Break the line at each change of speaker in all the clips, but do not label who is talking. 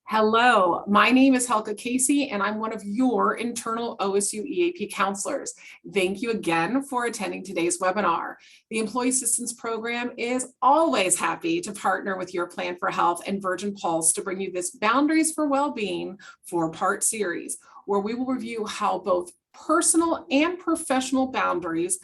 Hello, my name is Helga Casey, and I'm one of your internal OSU EAP counselors. Thank you again for attending today's webinar. The Employee Assistance Program is always happy to partner with your Plan for Health and Virgin Pulse to bring you this Boundaries for Wellbeing four-part series, where we will review how both personal and professional boundaries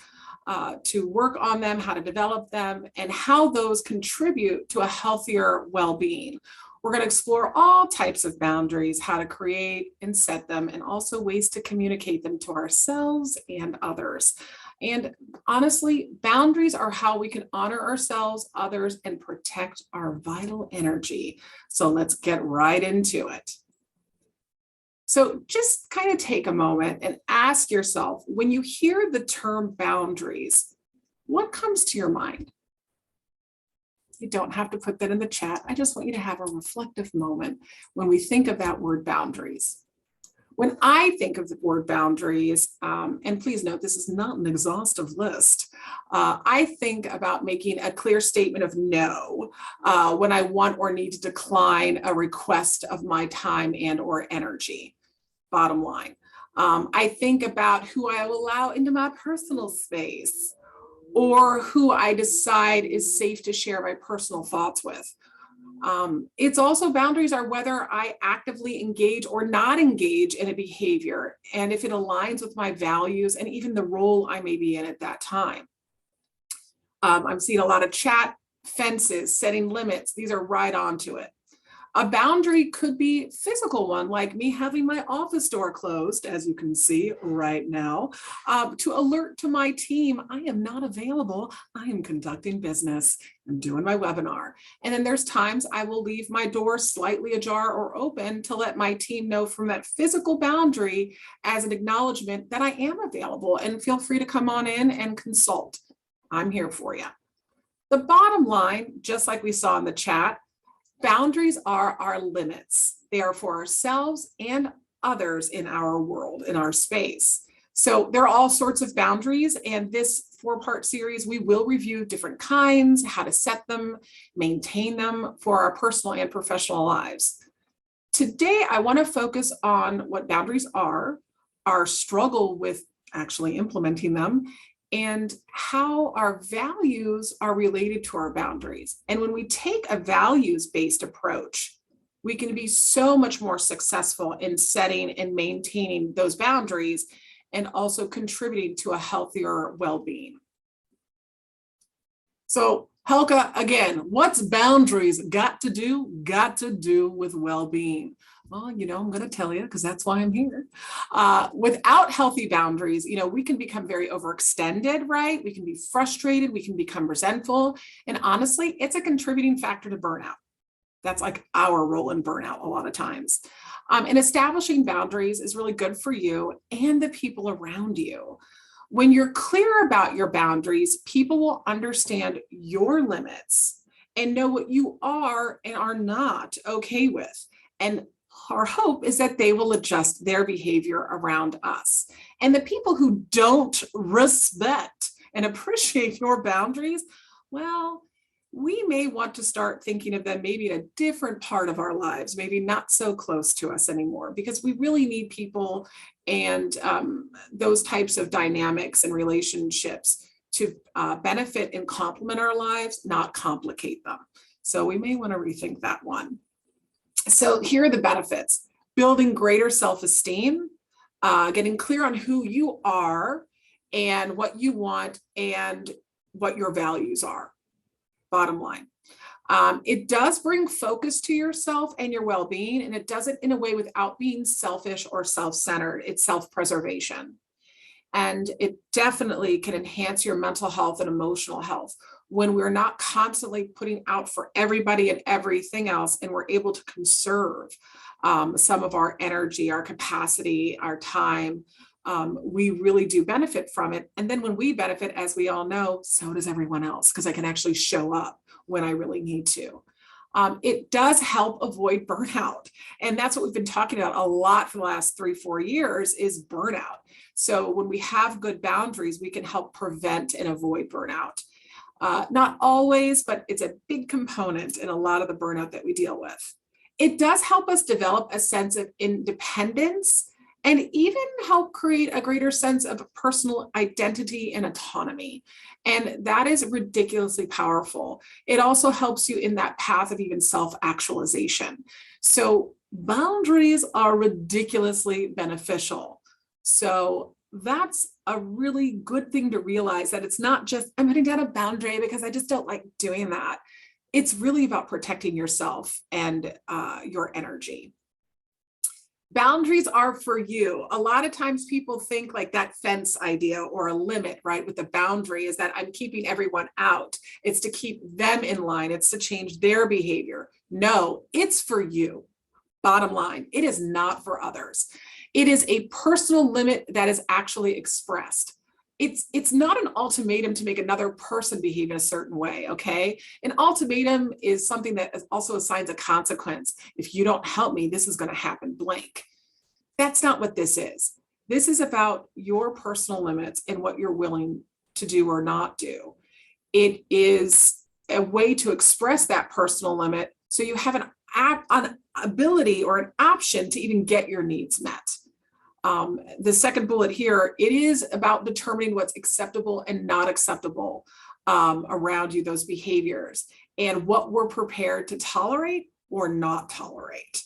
to work on them, how to develop them, and how those contribute to a healthier well-being. We're going to explore all types of boundaries, how to create and set them, and also ways to communicate them to ourselves and others. And honestly, boundaries are how we can honor ourselves, others, and protect our vital energy. So let's get right into it. So just kind of take a moment and ask yourself, when you hear the term boundaries, what comes to your mind? You don't have to put that in the chat. I just want you to have a reflective moment when we think of that word boundaries. When I think of the word boundaries, and please note, this is not an exhaustive list. I think about making a clear statement of no when I want or need to decline a request of my time and or energy, bottom line. I think about who I will allow into my personal space, or who I decide is safe to share my personal thoughts with. It's also boundaries are whether I actively engage or not engage in a behavior, and if it aligns with my values and even the role I may be in at that time. I'm seeing a lot of chat, fences, setting limits. These are right onto it. A boundary could be a physical one, like me having my office door closed, as you can see right now, to alert to my team, I am not available. I am conducting business. I'm doing my webinar. And then there's times I will leave my door slightly ajar or open to let my team know from that physical boundary as an acknowledgement that I am available, and feel free to come on in and consult. I'm here for you. The bottom line, just like we saw in the chat, boundaries are our limits. They are for ourselves and others in our world, in our space. So there are all sorts of boundaries, and this four-part series, we will review different kinds, how to set them, maintain them for our personal and professional lives. Today, I want to focus on what boundaries are, our struggle with actually implementing them, and how our values are related to our boundaries. And when we take a values-based approach, we can be so much more successful in setting and maintaining those boundaries, and also contributing to a healthier well-being. So Helga, again, what's boundaries got to do with well-being? Well, I'm going to tell you, because that's why I'm here. Without healthy boundaries, we can become very overextended, right? We can be frustrated, we can become resentful. And honestly, it's a contributing factor to burnout. That's like our role in burnout a lot of times. And establishing boundaries is really good for you and the people around you. When you're clear about your boundaries, people will understand your limits and know what you are and are not okay with. And our hope is that they will adjust their behavior around us. And the people who don't respect and appreciate your boundaries, well, we may want to start thinking of them maybe in a different part of our lives, maybe not so close to us anymore, because we really need people and those types of dynamics and relationships to benefit and complement our lives, not complicate them. So we may want to rethink that one. So here are the benefits: building greater self-esteem, getting clear on who you are and what you want and what your values are. Bottom line. It does bring focus to yourself and your well-being, and it does it in a way without being selfish or self-centered. It's self-preservation. And it definitely can enhance your mental health and emotional health when we're not constantly putting out for everybody and everything else, and we're able to conserve some of our energy, our capacity, our time. We really do benefit from it. And then when we benefit, as we all know, so does everyone else, because I can actually show up when I really need to. It does help avoid burnout. And that's what we've been talking about a lot for the last 3-4 years is burnout. So when we have good boundaries, we can help prevent and avoid burnout. Not always, but it's a big component in a lot of the burnout that we deal with. It does help us develop a sense of independence and even help create a greater sense of personal identity and autonomy. And that is ridiculously powerful. It also helps you in that path of even self-actualization. So boundaries are ridiculously beneficial. So that's a really good thing to realize, that it's not just, I'm putting down a boundary because I just don't like doing that. It's really about protecting yourself and your energy. Boundaries are for you. A lot of times people think like that fence idea or a limit, right? With the boundary is that I'm keeping everyone out. It's to keep them in line. It's to change their behavior. No, it's for you. Bottom line, it is not for others. It is a personal limit that is actually expressed. It's not an ultimatum to make another person behave in a certain way, okay? An ultimatum is something that also assigns a consequence. If you don't help me, this is going to happen blank. That's not what this is. This is about your personal limits and what you're willing to do or not do. It is a way to express that personal limit so you have an ability or an option to even get your needs met. The second bullet here, it is about determining what's acceptable and not acceptable around you, those behaviors, and what we're prepared to tolerate or not tolerate.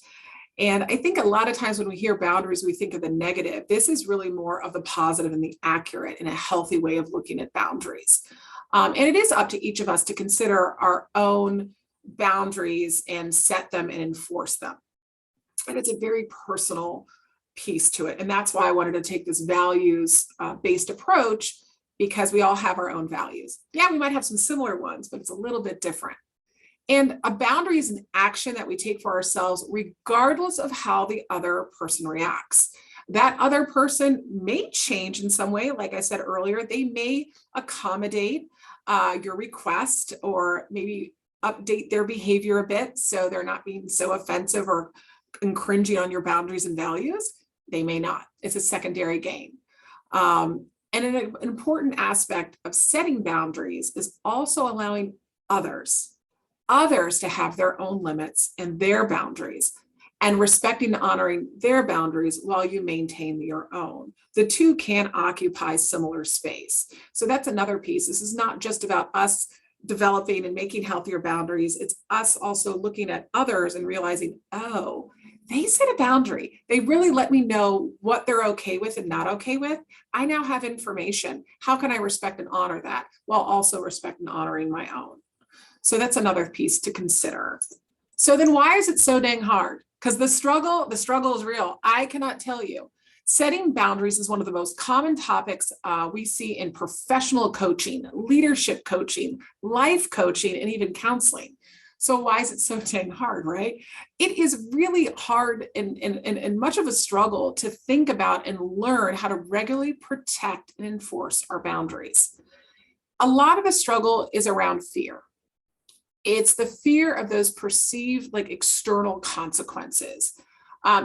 And I think a lot of times when we hear boundaries, we think of the negative. This is really more of the positive and the accurate and a healthy way of looking at boundaries. And it is up to each of us to consider our own boundaries and set them and enforce them. And it's a very personal piece to it. And that's why I wanted to take this values-based approach, because we all have our own values. Yeah, we might have some similar ones, but it's a little bit different. And a boundary is an action that we take for ourselves, regardless of how the other person reacts. That other person may change in some way. Like I said earlier, they may accommodate your request, or maybe update their behavior a bit so they're not being so offensive or cringing on your boundaries and values. They may not. It's a secondary gain. And an important aspect of setting boundaries is also allowing others to have their own limits and their boundaries, and respecting and honoring their boundaries while you maintain your own. The two can occupy similar space. So that's another piece. This is not just about us developing and making healthier boundaries. It's us also looking at others and realizing, oh, they set a boundary. They really let me know what they're okay with and not okay with. I now have information. How can I respect and honor that while also respect and honoring my own? So that's another piece to consider. So then why is it so dang hard? Because the struggle is real. I cannot tell you. Setting boundaries is one of the most common topics we see in professional coaching, leadership coaching, life coaching, and even counseling. So why is it so dang hard, right? It is really hard and much of a struggle to think about and learn how to regularly protect and enforce our boundaries. A lot of the struggle is around fear. It's the fear of those perceived like external consequences.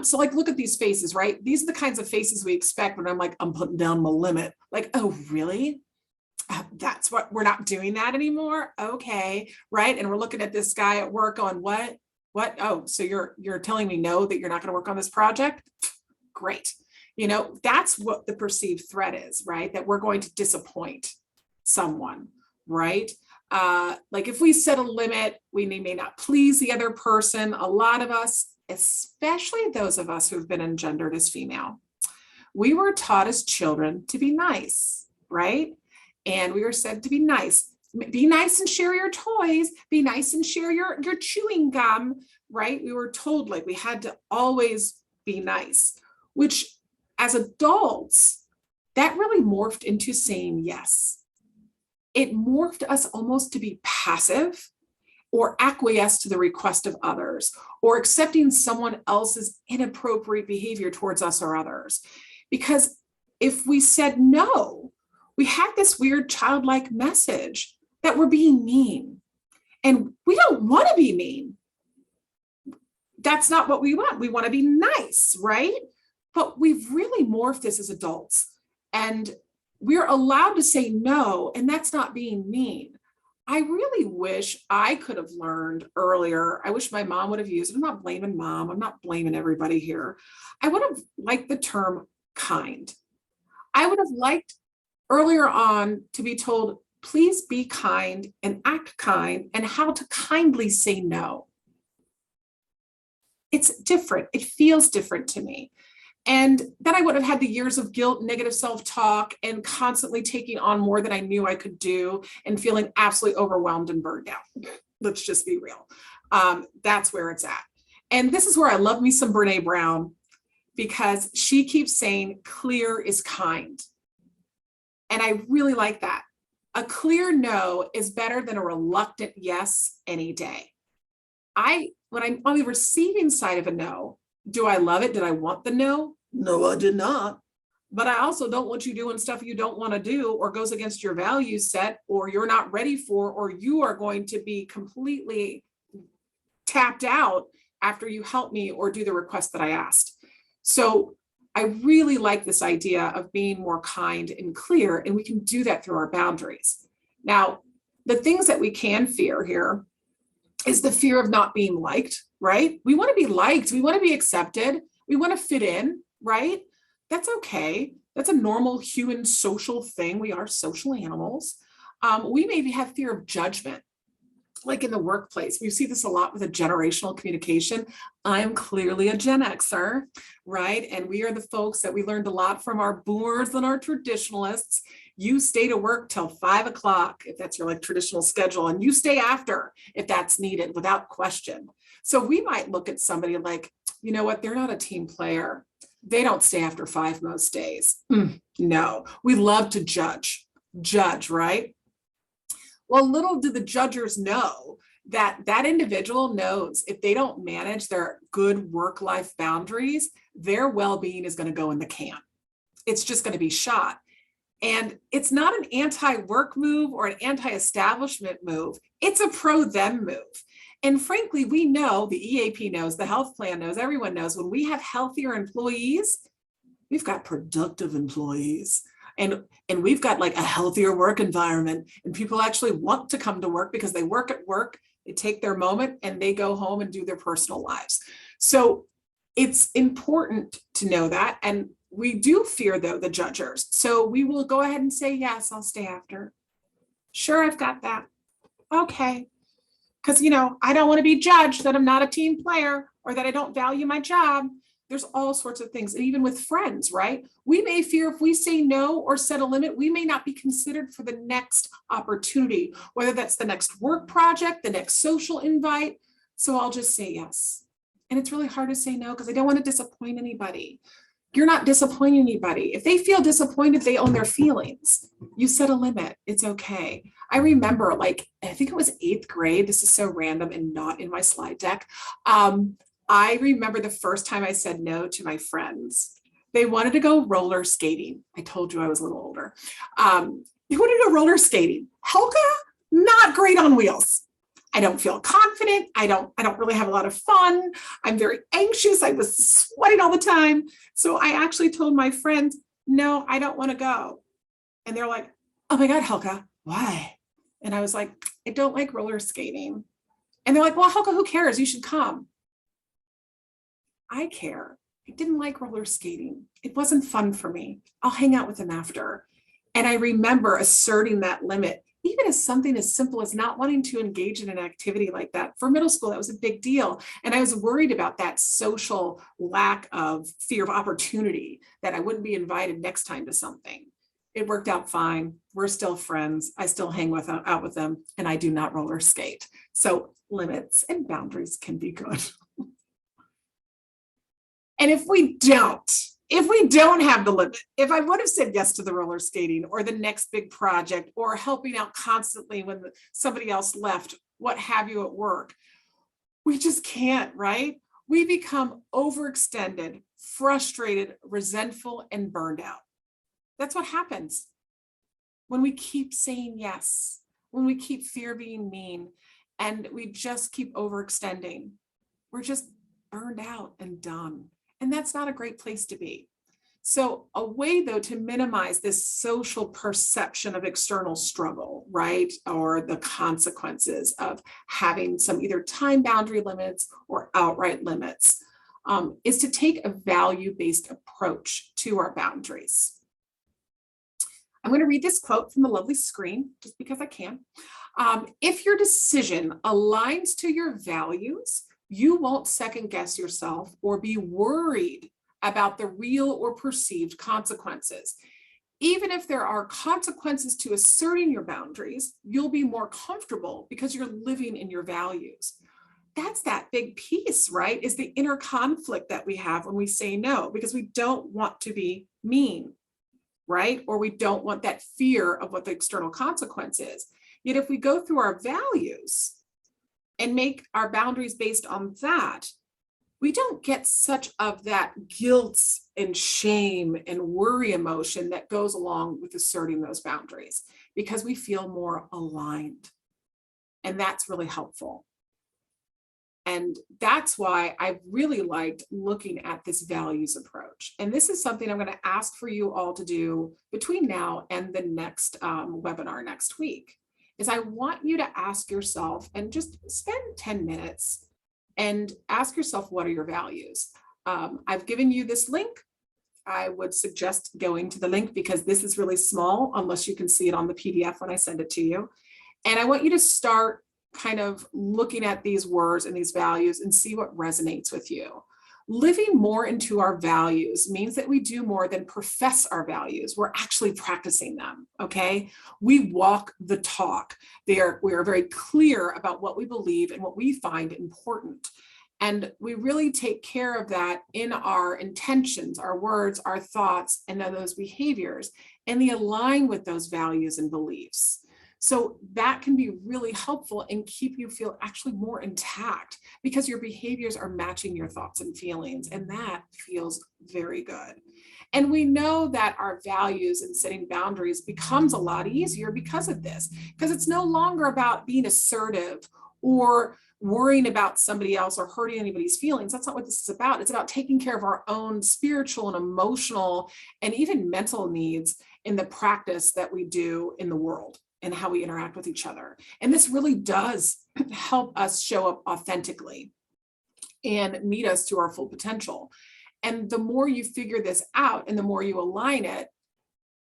So like, look at these faces, right? These are the kinds of faces we expect when I'm like, I'm putting down my limit. Like, oh, really? That's what, we're not doing that anymore. Okay, right? And we're looking at this guy at work going, what? Oh, so you're telling me no, that you're not going to work on this project? Great. You know, that's what the perceived threat is, right? That we're going to disappoint someone, right? Like if we set a limit, we may not please the other person. A lot of us, especially those of us who've been engendered as female, we were taught as children to be nice, right? And we were said to be nice. Be nice and share your toys. Be nice and share your chewing gum, right? We were told like we had to always be nice, which as adults, that really morphed into saying yes. It morphed us almost to be passive or acquiesce to the request of others, or accepting someone else's inappropriate behavior towards us or others. Because if we said no, we had this weird childlike message that we're being mean. And we don't want to be mean. That's not what we want. We want to be nice, right? But we've really morphed this as adults. And we're allowed to say no, and that's not being mean. I really wish I could have learned earlier. I wish my mom would have used it. I'm not blaming mom. I'm not blaming everybody here. I would have liked the term kind. I would have liked earlier on to be told, please be kind and act kind, and how to kindly say no. It's different. It feels different to me. And then I would have had the years of guilt, negative self-talk, and constantly taking on more than I knew I could do and feeling absolutely overwhelmed and burned out. Let's just be real. That's where it's at. And this is where I love me some Brene Brown, because she keeps saying clear is kind. And I really like that. A clear no is better than a reluctant yes any day. When I'm on the receiving side of a no, do I love it? Did I want the no? No, I did not. But I also don't want you doing stuff you don't want to do or goes against your value set, or you're not ready for, or you are going to be completely tapped out after you help me or do the request that I asked. So I really like this idea of being more kind and clear, and we can do that through our boundaries. Now, the things that we can fear here is the fear of not being liked, right? We want to be liked. We want to be accepted. We want to fit in, right? That's okay. That's a normal human social thing. We are social animals. We maybe have fear of judgment, like in the workplace. We see this a lot with a generational communication. I'm clearly a Gen Xer, right? And we are the folks that we learned a lot from our boomers and our traditionalists. You stay to work till 5 o'clock, if that's your like traditional schedule, and you stay after if that's needed without question. So we might look at somebody like, you know what, they're not a team player. They don't stay after 5 most days. No, we love to judge, right? Well, little do the judgers know that that individual knows if they don't manage their good work-life boundaries, their well-being is going to go in the can. It's just going to be shot. And it's not an anti-work move or an anti-establishment move. It's a pro-them move. And frankly, we know, the EAP knows, the health plan knows, everyone knows, when we have healthier employees, we've got productive employees. And we've got like a healthier work environment, and people actually want to come to work because they work at work, they take their moment, and they go home and do their personal lives. So it's important to know that. And we do fear, though, the judgers. So we will go ahead and say, yes, I'll stay after. Sure, I've got that. Okay. Because, you know, I don't want to be judged that I'm not a team player or that I don't value my job. There's all sorts of things. And even with friends, right? We may fear if we say no or set a limit, we may not be considered for the next opportunity, whether that's the next work project, the next social invite. So I'll just say yes. And it's really hard to say no because I don't want to disappoint anybody. You're not disappointing anybody. If they feel disappointed, they own their feelings. You set a limit. It's okay. I remember, like, I think it was 8th grade. This is so random and not in my slide deck. I remember the first time I said no to my friends. They wanted to go roller skating. I told you I was a little older. They wanted to go roller skating. Helga, not great on wheels. I don't feel confident. I don't really have a lot of fun. I'm very anxious. I was sweating all the time. So I actually told my friends, no, I don't want to go. And they're like, oh my God, Helga, why? And I was like, I don't like roller skating. And they're like, well, Helga, who cares? You should come. I care. I didn't like roller skating. It wasn't fun for me. I'll hang out with them after. And I remember asserting that limit, even as something as simple as not wanting to engage in an activity like that. For middle school, that was a big deal. And I was worried about that social lack of fear of opportunity, that I wouldn't be invited next time to something. It worked out fine. We're still friends. I still hang out with them, and I do not roller skate. So limits and boundaries can be good. And if we don't have the limit, if I would have said yes to the roller skating or the next big project or helping out constantly when somebody else left, what have you at work, we just can't, right? We become overextended, frustrated, resentful, and burned out. That's what happens when we keep saying yes, when we keep fear being mean, and we just keep overextending. We're just burned out and done. And that's not a great place to be. So a way though to minimize this social perception of external struggle, right? Or the consequences of having some either time boundary limits or outright limits, is to take a value-based approach to our boundaries. I'm going to read this quote from the lovely screen just because I can. If your decision aligns to your values, you won't second guess yourself or be worried about the real or perceived consequences. Even if there are consequences to asserting your boundaries, you'll be more comfortable because you're living in your values. That's that big piece, right? Is the inner conflict that we have when we say no, because we don't want to be mean, right? Or we don't want that fear of what the external consequence is. Yet if we go through our values and make our boundaries based on that, we don't get such of that guilt and shame and worry emotion that goes along with asserting those boundaries because we feel more aligned. And that's really helpful. And that's why I really liked looking at this values approach. And this is something I'm going to ask for you all to do between now and the next webinar next week, is I want you to ask yourself and just spend 10 minutes and ask yourself, what are your values? I've given you this link. I would suggest going to the link because this is really small unless you can see it on the PDF when I send it to you. And I want you to start kind of looking at these words and these values and see what resonates with you. Living more into our values means that we do more than profess our values. We're actually practicing them, okay? We walk the talk. We are very clear about what we believe and what we find important. And we really take care of that in our intentions, our words, our thoughts, and then those behaviors, and they align with those values and beliefs. So that can be really helpful and keep you feel actually more intact because your behaviors are matching your thoughts and feelings, and that feels very good. And we know that our values and setting boundaries becomes a lot easier because of this, because it's no longer about being assertive or worrying about somebody else or hurting anybody's feelings. That's not what this is about. It's about taking care of our own spiritual and emotional and even mental needs in the practice that we do in the world and how we interact with each other. And this really does help us show up authentically and meet us to our full potential. And the more you figure this out and the more you align it,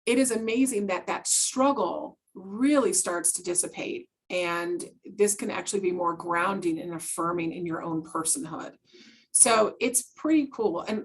it is amazing that that struggle really starts to dissipate. And this can actually be more grounding and affirming in your own personhood. So it's pretty cool. And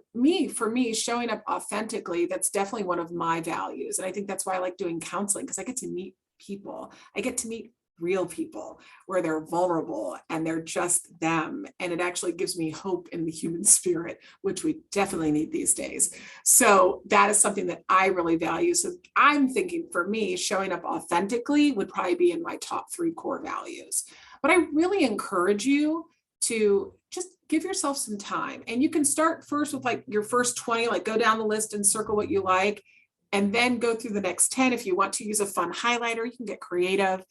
for me, showing up authentically, that's definitely one of my values. And I think that's why I like doing counseling, because I get to meet people. I get to meet real people where they're vulnerable and they're just them. And it actually gives me hope in the human spirit, which we definitely need these days. So that is something that I really value. So I'm thinking for me, showing up authentically would probably be in my top 3 core values. But I really encourage you to just give yourself some time. And you can start first with like your first 20, like go down the list and circle what you like, and then go through the next 10. If you want to use a fun highlighter, you can get creative.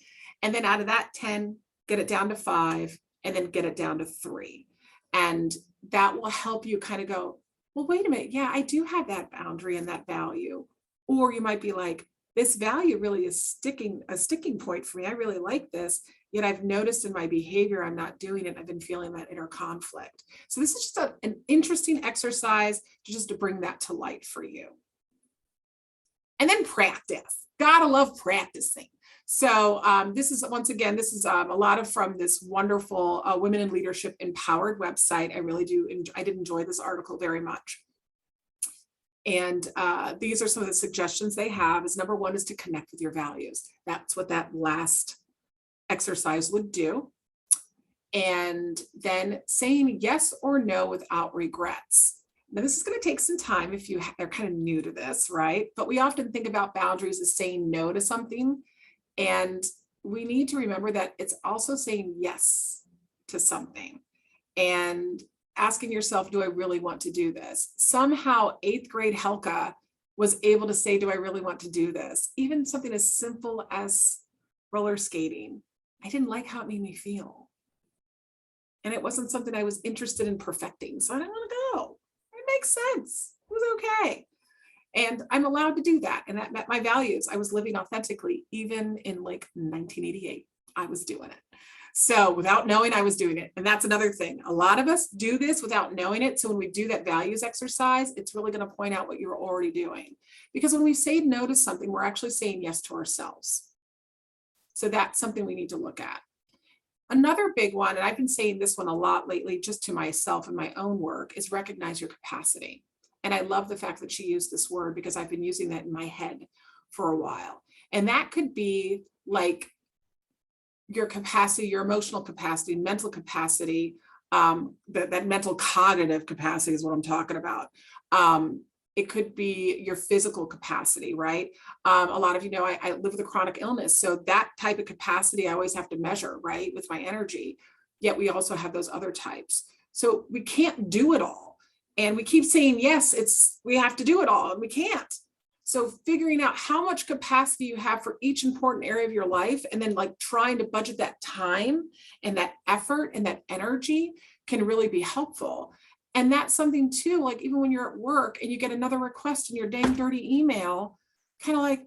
And then out of that 10, get it down to 5, and then get it down to 3. And that will help you kind of go, well, wait a minute. Yeah, I do have that boundary and that value. Or you might be like, this value really is a sticking point for me. I really like this, yet I've noticed in my behavior, I'm not doing it. I've been feeling that inner conflict. So this is just an interesting exercise just to bring that to light for you. And then practice. Gotta love practicing. So this is, once again, this is a lot of from this wonderful Women in Leadership Empowered website. I really do, I did enjoy this article very much. And these are some of the suggestions they have. Is number 1 is to connect with your values. That's what that last exercise would do. And then saying yes or no without regrets. Now, this is going to take some time if you are kind of new to this, right? But we often think about boundaries as saying no to something. And we need to remember that it's also saying yes to something and asking yourself, do I really want to do this? Somehow 8th grade Helka was able to say, do I really want to do this? Even something as simple as roller skating. I didn't like how it made me feel. And it wasn't something I was interested in perfecting. So I didn't want to go. It makes sense. It was okay. And I'm allowed to do that. And that met my values. I was living authentically, even in like 1988, I was doing it. So without knowing I was doing it. And that's another thing. A lot of us do this without knowing it. So when we do that values exercise, it's really going to point out what you're already doing. Because when we say no to something, we're actually saying yes to ourselves. So that's something we need to look at. Another big one, and I've been saying this one a lot lately, just to myself and my own work, is recognize your capacity. And I love the fact that she used this word because I've been using that in my head for a while. And that could be like your capacity, your emotional capacity, mental capacity, that mental cognitive capacity is what I'm talking about. It could be your physical capacity, right? A lot of you know I live with a chronic illness. So that type of capacity I always have to measure, right, with my energy. Yet we also have those other types. So we can't do it all. And we keep saying, yes, we have to do it all, and we can't. So figuring out how much capacity you have for each important area of your life, and then like trying to budget that time and that effort and that energy can really be helpful. And that's something too, like even when you're at work and you get another request in your dang dirty email, kind of like,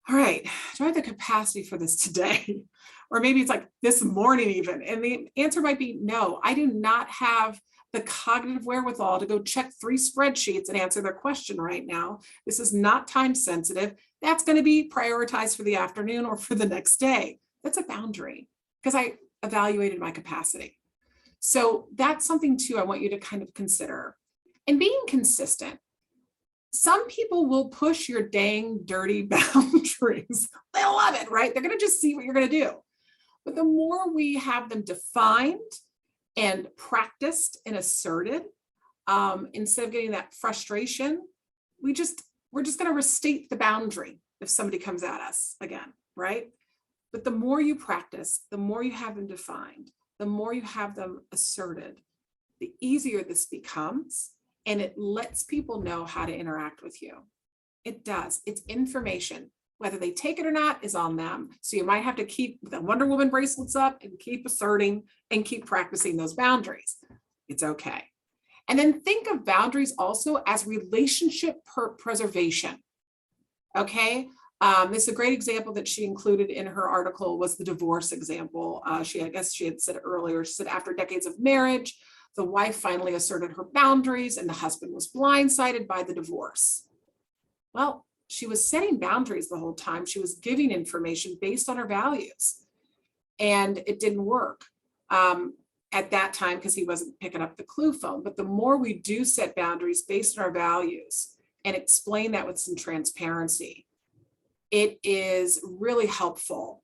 all right, do I have the capacity for this today? Or maybe it's like this morning even. And the answer might be no, I do not have the cognitive wherewithal to go check 3 spreadsheets and answer their question right now. This is not time sensitive. That's going to be prioritized for the afternoon or for the next day. That's a boundary because I evaluated my capacity. So that's something too I want you to kind of consider. And being consistent. Some people will push your dang dirty boundaries. They love it, right? They're going to just see what you're going to do. But the more we have them defined and practiced and asserted, instead of getting that frustration, we're just going to restate the boundary if somebody comes at us again, right? But the more you practice, the more you have them defined, the more you have them asserted, the easier this becomes, and it lets people know how to interact with you. It does. It's information. Whether they take it or not is on them. So you might have to keep the Wonder Woman bracelets up and keep asserting and keep practicing those boundaries. It's okay. And then think of boundaries also as relationship preservation. Okay. This is a great example that she included in her article was the divorce example. I guess she had said earlier, she said after decades of marriage, the wife finally asserted her boundaries and the husband was blindsided by the divorce. Well, she was setting boundaries the whole time. She was giving information based on her values, and it didn't work at that time because he wasn't picking up the clue phone. But the more we do set boundaries based on our values and explain that with some transparency, it is really helpful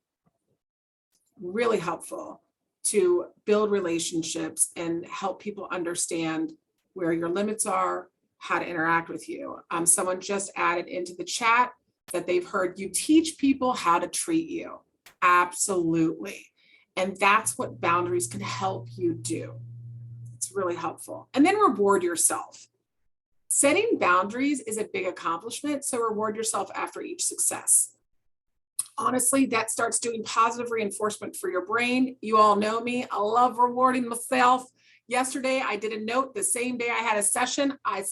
to build relationships and help people understand where your limits are, how to interact with you. Someone just added into the chat that they've heard you teach people how to treat you. Absolutely. And that's what boundaries can help you do. It's really helpful. And then reward yourself. Setting boundaries is a big accomplishment, so reward yourself after each success. Honestly, that starts doing positive reinforcement for your brain. You all know me. I love rewarding myself. Yesterday, I did a note the same day I had a session. I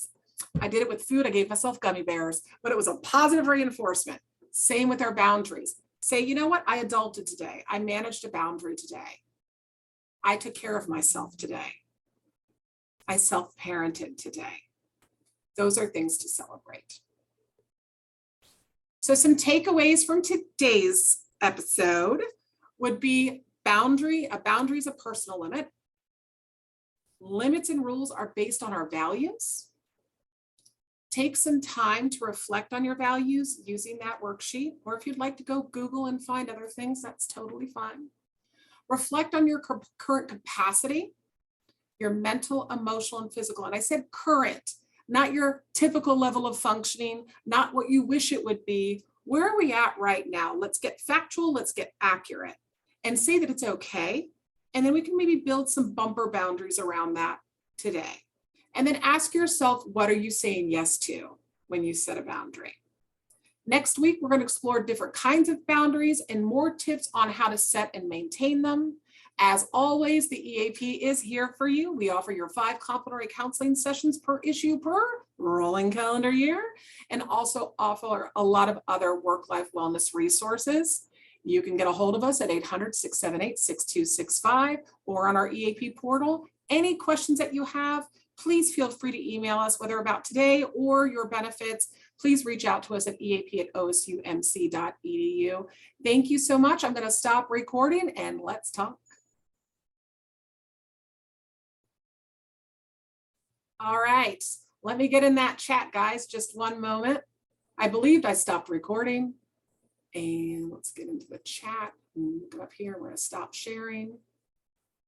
did it with food. I gave myself gummy bears, but it was a positive reinforcement. Same with our boundaries. Say, you know what? I adulted today. I managed a boundary today. I took care of myself today. I self-parented today. Those are things to celebrate. So some takeaways from today's episode would be a boundary is a personal limit. Limits and rules are based on our values. Take some time to reflect on your values using that worksheet, or if you'd like to go Google and find other things, that's totally fine. Reflect on your current capacity, your mental, emotional, and physical. And I said current, not your typical level of functioning, not what you wish it would be. Where are we at right now? Let's get factual, let's get accurate, and say that it's okay. And then we can maybe build some bumper boundaries around that today. And then ask yourself, what are you saying yes to when you set a boundary? Next week, we're going to explore different kinds of boundaries and more tips on how to set and maintain them. As always, the EAP is here for you. We offer your 5 complimentary counseling sessions per issue per rolling calendar year, and also offer a lot of other work-life wellness resources. You can get a hold of us at 800-678-6265 or on our EAP portal. Any questions that you have, please feel free to email us, whether about today or your benefits. Please reach out to us at eap@osumc.edu. Thank you so much. I'm going to stop recording and let's talk. All right, let me get in that chat, guys. Just one moment. I believed I stopped recording. And let's get into the chat. Go up here. We're going to stop sharing.